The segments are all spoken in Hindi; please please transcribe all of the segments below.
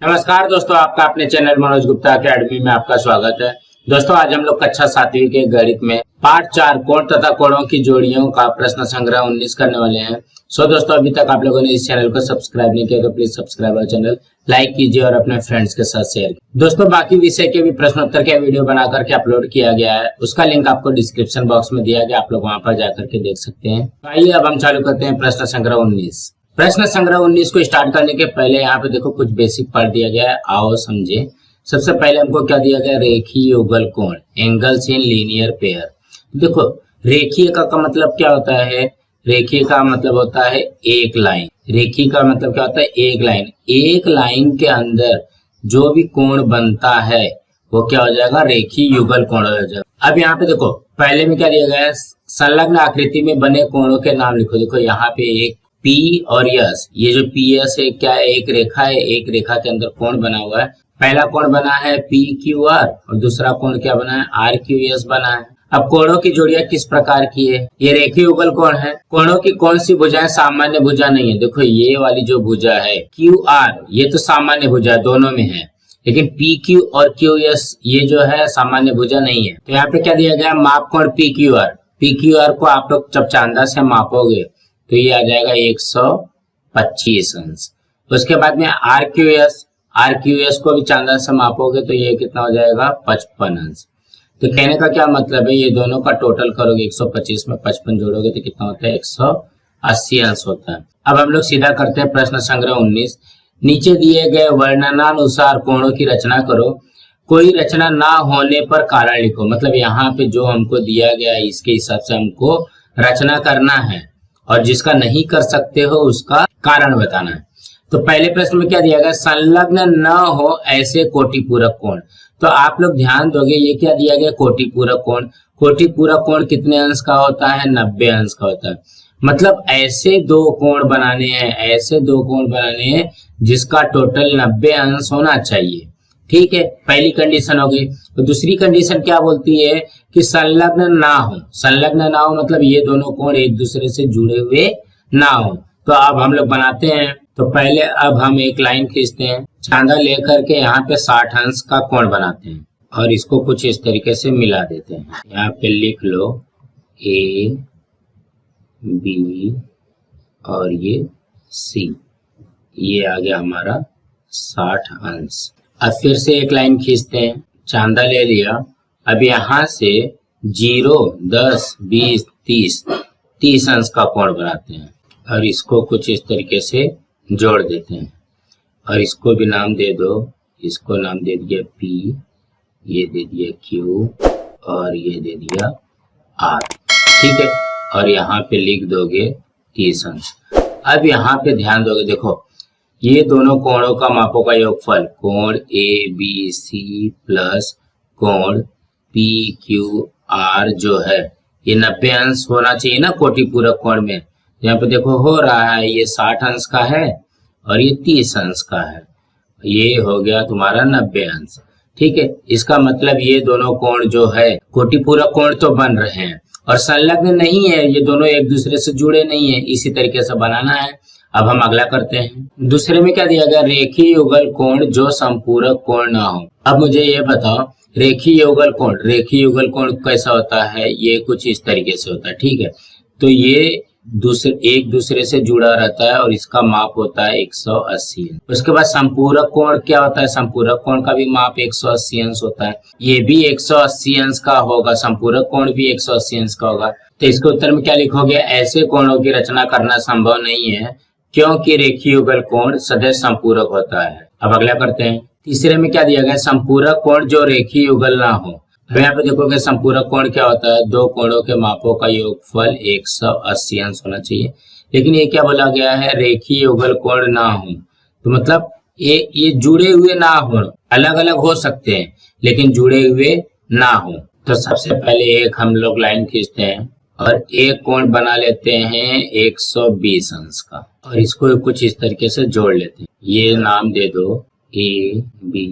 नमस्कार दोस्तों, आपका अपने चैनल मनोज गुप्ता अकेडमी में आपका स्वागत है। दोस्तों, आज हम लोग कक्षा 7वीं के गणित में पाठ 4 कोण तथा कोणों की जोड़ियों का प्रश्न संग्रह 19 करने वाले हैं। दोस्तों, अभी तक आप लोगों ने इस चैनल को सब्सक्राइब नहीं किया तो please subscribe our channel, like कीजिए और अपने फ्रेंड्स के साथ शेयर कीजिए। दोस्तों, बाकी विषय के भी प्रश्नोत्तर के वीडियो बना करके अपलोड किया गया है, उसका लिंक आपको डिस्क्रिप्शन बॉक्स में दिया गया, आप लोग वहां पर जाकर के देख सकते हैं। आइए अब हम चालू करते हैं प्रश्न संग्रह 19। प्रश्न संग्रह 19 को स्टार्ट करने के पहले यहाँ पे देखो कुछ बेसिक पढ़ दिया गया है, आओ समझे। सबसे पहले हमको क्या दिया गया, रेखीय युगल कोण, एंगल्स इन लीनियर पेयर। देखो रेखीय का मतलब क्या होता है, रेखीय का मतलब होता है एक लाइन। रेखीय का मतलब क्या होता है, एक लाइन। एक लाइन के अंदर जो भी कोण बनता है वो क्या हो जाएगा, रेखीय युगल कोण हो जाएगा। अब यहाँ पे देखो पहले में क्या दिया गया है, संलग्न आकृति में बने कोणों के नाम लिखो। देखो यहाँ पे एक P और S, ये जो PS है क्या है, एक रेखा है, एक रेखा के अंदर कोण बना हुआ है। पहला कोण बना है PQR और दूसरा कोण क्या बना है, RQS बना है। अब कोणों की जोड़ियां किस प्रकार की है, ये रेखीय युगल कोण है। कोणों की कौन सी भुजाएं सामान्य भुजा नहीं है, देखो ये वाली जो भुजा है QR, ये तो सामान्य भुजा दोनों में है, लेकिन PQ और QS ये जो है सामान्य भुजा नहीं है। तो यहाँ पे क्या दिया गया, माप कोण PQR। PQR को आप लोग जब चांदा से मापोगे तो ये आ जाएगा 125 अंश। उसके बाद में RQS को भी चांदा से मापोगे तो ये कितना हो जाएगा, 55 अंश। तो कहने का क्या मतलब है, ये दोनों का टोटल करोगे 125 में 55 जोड़ोगे तो कितना होता है, 180 अंश होता है। अब हम लोग सीधा करते हैं प्रश्न संग्रह 19। नीचे दिए गए वर्णनानुसार कोणों की रचना करो, कोई रचना ना होने पर कारण लिखो। मतलब यहाँ पे जो हमको दिया गया है इसके हिसाब से हमको रचना करना है और जिसका नहीं कर सकते हो उसका कारण बताना है। तो पहले प्रश्न में क्या दिया गया, संलग्न न हो ऐसे कोटिपूरक कोण। तो आप लोग ध्यान दोगे ये क्या दिया गया, कोटिपूरक कोण। कोटिपूरक कोण कितने अंश का होता है, 90 अंश का होता है। मतलब ऐसे दो कोण बनाने हैं, ऐसे दो कोण बनाने हैं जिसका टोटल 90 अंश होना चाहिए। ठीक है, पहली कंडीशन हो गई। तो दूसरी कंडीशन क्या बोलती है कि संलग्न ना हो। संलग्न ना हो मतलब ये दोनों कोण एक दूसरे से जुड़े हुए ना हो। तो अब हम लोग बनाते हैं। तो पहले अब हम एक लाइन खींचते हैं, चांदा लेकर के यहाँ पे 60 अंश का कोण बनाते हैं और इसको कुछ इस तरीके से मिला देते हैं। यहाँ पे लिख लो A B और ये C, ये आ गया हमारा 60 अंश। अब फिर से एक लाइन खींचते हैं, चांदा ले लिया। अब यहाँ से 0, 10, 20, 30 अंश का कोण बनाते हैं और इसको कुछ इस तरीके से जोड़ देते हैं और इसको भी नाम दे दो। इसको नाम दे दिया P, ये दे दिया Q और ये दे दिया R। ठीक है, और यहाँ पे लिख दोगे 30 अंश। अब यहाँ पे ध्यान दोगे, देखो ये दोनों कोणों का मापों का योगफल, कोण ABC प्लस कोण PQR जो है ये 90 अंश होना चाहिए ना कोटिपूरक कोण में। यहाँ पे देखो हो रहा है, ये 60 अंश का है और ये 30 अंश का है, ये हो गया तुम्हारा 90 अंश। ठीक है, इसका मतलब ये दोनों कोण जो है कोटिपूरक कोण तो बन रहे हैं और संलग्न नहीं है, ये दोनों एक दूसरे से जुड़े नहीं है, इसी तरीके से बनाना है। अब हम अगला करते हैं। दूसरे में क्या दिया गया, रेखीय युगल कोण जो संपूरक कोण ना हो। अब मुझे ये बताओ रेखीय युगल कोण, रेखीय युगल कोण कैसा होता है, ये कुछ इस तरीके से होता है। ठीक है, तो ये एक दूसरे से जुड़ा रहता है और इसका माप होता है 180 अंश। उसके बाद संपूरक कोण क्या होता है, संपूरक कोण का भी माप 180 अंश होता है, ये भी 180 अंश का होगा, संपूरक कोण भी 180 अंश का होगा। तो इसके उत्तर में क्या लिखोगे, ऐसे कोणों की रचना करना संभव नहीं है क्योंकि रेखीय युगल कोण सदैव संपूरक होता है। अब अगला करते हैं। तीसरे में क्या दिया गया, संपूरक कोण जो रेखीय युगल ना हो। अब यहाँ पे देखोगे संपूरक कोण क्या होता है, दो कोणों के मापों का योगफल 180 अंश होना चाहिए, लेकिन ये क्या बोला गया है, रेखीय युगल कोण ना हो। तो मतलब ये जुड़े हुए ना हो, अलग अलग हो सकते हैं लेकिन जुड़े हुए ना हो। तो सबसे पहले एक हम लोग लाइन खींचते हैं और एक कोण बना लेते हैं 120 अंश का और इसको कुछ इस तरीके से जोड़ लेते हैं। ये नाम दे दो A B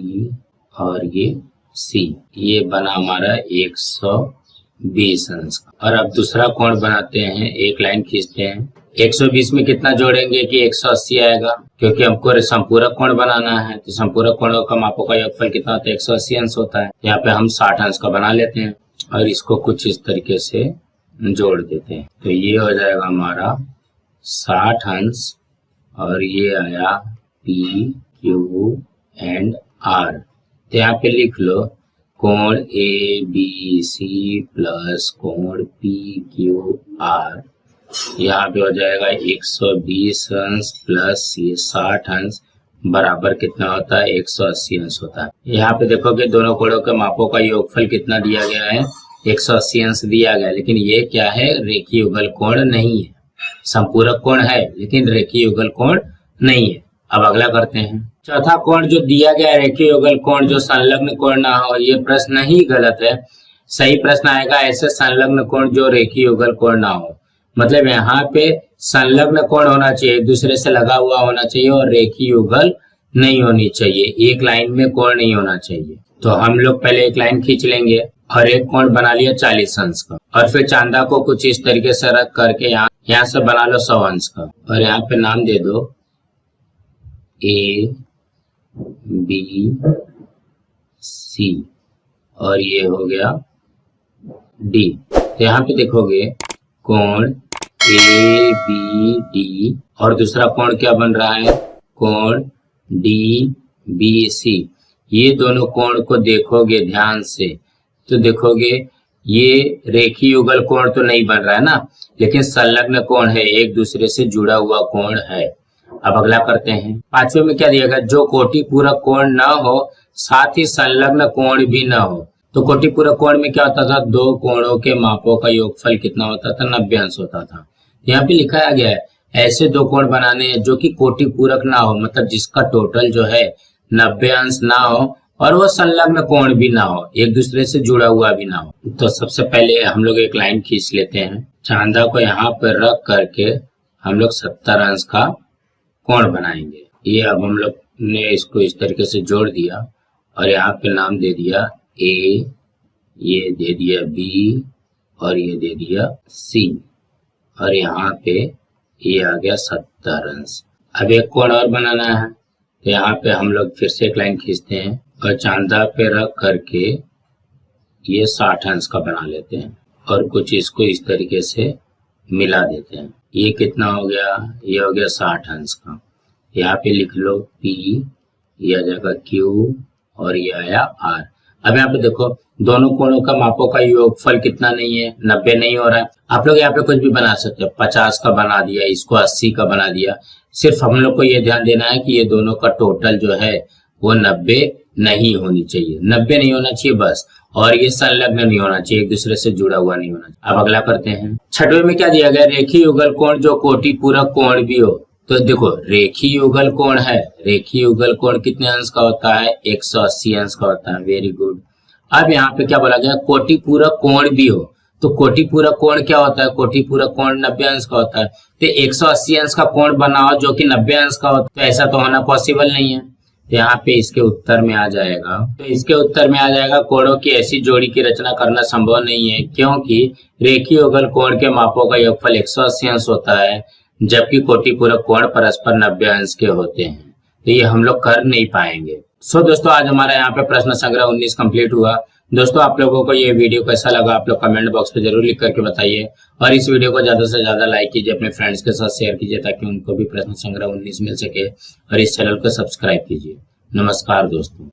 और ये C, ये बना हमारा 120 अंश का। और अब दूसरा कोण बनाते हैं, एक लाइन खींचते हैं 120 में कितना जोड़ेंगे कि 180 आएगा, क्योंकि हमको संपूरक कोण बनाना है। तो संपूरक कोणों का मापों का योगफल कितना होता है? 180 अंश होता है। यहाँ पे हम 60 अंश का बना लेते हैं और इसको कुछ इस तरीके से जोड़ देते हैं। तो ये हो जाएगा हमारा 60 अंश और ये आया पी क्यू एंड आर। तो यहाँ पे लिख लो कोण ए बी सी प्लस कोण पी क्यू आर। यहाँ पे हो जाएगा 120 अंश प्लस ये 60 अंश बराबर कितना होता है? 180 अंश होता है। यहाँ पे देखोगे दोनों कोणों के मापों का योगफल कितना दिया गया है? 180 अंश दिया गया, लेकिन ये क्या है? रेखीय युगल कोण नहीं है। संपूरक कोण है लेकिन रेखीय युगल कोण नहीं है। अब अगला करते हैं। चौथा कोण जो दिया गया रेखीय युगल कोण जो संलग्न कोण ना हो, ये प्रश्न ही गलत है। सही प्रश्न आएगा ऐसे संलग्न कोण जो रेखीय युगल कोण ना हो। मतलब यहाँ पे संलग्न कोण होना चाहिए, एक दूसरे से लगा हुआ होना चाहिए और रेखीय युगल नहीं होनी चाहिए। एक लाइन में कोण नहीं होना चाहिए। तो हम लोग पहले एक लाइन खींच लेंगे और एक कोण बना लिया 40 अंश का, और फिर चांदा को कुछ इस तरीके से रख करके यहाँ से बना लो 100 अंश का, और यहाँ पे नाम दे दो ए बी सी और ये हो गया डी। तो यहाँ पे देखोगे कोण ए बी डी और दूसरा कोण क्या बन रहा है? कोण डी बी सी। ये दोनों कोण को देखोगे ध्यान से तो देखोगे ये रेखीय युगल कोण तो नहीं बन रहा है ना, लेकिन संलग्न कोण है, एक दूसरे से जुड़ा हुआ कोण है। अब अगला करते हैं। पांचवें में क्या दिया गया? जो कोटि पूरक कोण न हो साथ ही संलग्न कोण भी न हो। तो कोटि पूरक कोण में क्या होता था? दो कोणों के मापों का योगफल कितना होता था? 90 अंश होता था। यहाँ पे लिखाया गया है ऐसे दो कोण बनाने हैं जो कि कोटि पूरक ना हो, मतलब जिसका टोटल जो है 90 अंश ना हो और वो संलग्न कोण भी ना हो, एक दूसरे से जुड़ा हुआ भी ना हो। तो सबसे पहले हम लोग एक लाइन खींच लेते हैं। चांदा को यहाँ पर रख करके हम लोग 70 अंश का कोण बनाएंगे। ये अब हम लोग ने इसको इस तरीके से जोड़ दिया और यहाँ पे नाम दे दिया ए, ये दे दिया बी और ये दे दिया सी, और यहाँ पे ये आ गया 70 अंश। अब एक कोण और बनाना है तो यहाँ पे हम लोग फिर से एक लाइन खींचते हैं और चांदा पे रख करके ये 60 अंश का बना लेते हैं और कुछ इसको इस तरीके से मिला देते हैं। ये कितना हो गया? ये हो गया 60 अंश का। यहाँ पे लिख लो P, ये आ जाएगा Q और ये आया R। अब यहाँ पे देखो दोनों कोणों का मापों का योगफल कितना नहीं है? 90 नहीं हो रहा है। आप लोग यहाँ पे कुछ भी बना सकते हो, 50 का बना दिया, इसको 80 का बना दिया। सिर्फ हम लोग को ये ध्यान देना है कि ये दोनों का टोटल जो है वो 90 नहीं होनी चाहिए, 90 नहीं होना चाहिए बस, और ये संलग्न नहीं होना चाहिए, एक दूसरे से जुड़ा हुआ नहीं होना चाहिए। अब अगला करते हैं। छठवें में क्या दिया गया? रेखीय युगल कोण जो कोटि पूरक कोण भी हो। तो देखो रेखीय युगल कोण है, रेखीय युगल कोण कितने अंश का होता है? 180 अंश का होता है। Very good. अब यहाँ पे क्या बोला गया? कोटि पूरक कोण भी हो। तो कोटि पूरक कोण क्या होता है? कोटि पूरक कोण 90 अंश का होता है। तो 180 अंश का कोण बनाओ जो कि 90 अंश का होता है, तो ऐसा तो होना पॉसिबल नहीं है। तो यहाँ पे इसके उत्तर में आ जाएगा, तो इसके उत्तर में आ जाएगा कोणों की ऐसी जोड़ी की रचना करना संभव नहीं है, क्योंकि रेखीय युगल कोण के मापों का योगफल 180 अंश होता है जबकि कोटि पूरक कोण परस्पर 90 अंश के होते हैं। तो ये हम लोग कर नहीं पाएंगे। सो दोस्तों आज हमारा यहाँ पे प्रश्न संग्रह 19 कंप्लीट हुआ। दोस्तों आप लोगों को ये वीडियो कैसा लगा आप लोग कमेंट बॉक्स पे जरूर लिख करके बताइए, और इस वीडियो को ज्यादा से ज्यादा लाइक कीजिए, अपने फ्रेंड्स के साथ शेयर कीजिए ताकि उनको भी प्रश्न संग्रह 19 मिल सके, और इस चैनल को सब्सक्राइब कीजिए। नमस्कार दोस्तों।